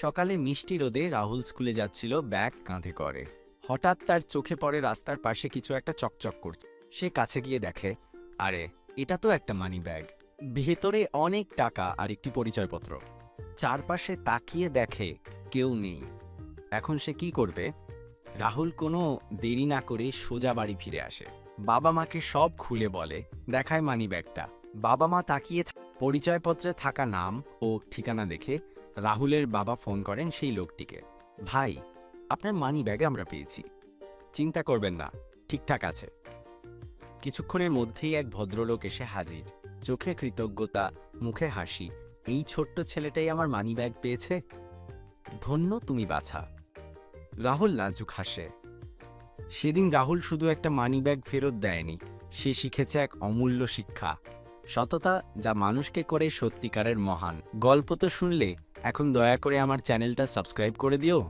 সকালে মিষ্টি রোদে রাহুল স্কুলে যাচ্ছিল ব্যাগ কাঁধে করে। হঠাৎ তার চোখে পড়ে রাস্তার পাশে কিছু একটা চকচক করছে। সে কাছে গিয়ে দেখে, আরে এটা তো একটা মানি ব্যাগ। ভেতরে অনেক টাকা আর একটি পরিচয়পত্র। চারপাশে তাকিয়ে দেখে কেউ নেই। এখন সে কি করবে? রাহুল কোনো দেরি না করে সোজা বাড়ি ফিরে আসে। বাবা মাকে সব খুলে বলে, দেখায় মানি ব্যাগটা। বাবা মা তাকিয়ে পরিচয়পত্রে থাকা নাম ও ঠিকানা দেখে রাহুলের বাবা ফোন করেন সেই লোকটিকে। ভাই, আপনার মানি ব্যাগে আমরা পেয়েছি, চিন্তা করবেন না, ঠিকঠাক আছে। কিছুক্ষণের মধ্যেই এক ভদ্রলোক এসে হাজির, চোখে কৃতজ্ঞতা, মুখে হাসি। এই ছোট্ট ছেলেটাই আমার মানি ব্যাগ পেয়েছে, ধন্য তুমি বাছা। রাহুল লাজুক হাসে। সেদিন রাহুল শুধু একটা মানিব্যাগ ফেরত দেয়নি, সে শিখেছে এক অমূল্য শিক্ষা, সততা যা মানুষকে করে সত্যিকারের মহান। গল্প তো শুনলে, এখন দয়া করে আমার চ্যানেলটা সাবস্ক্রাইব করে দিও।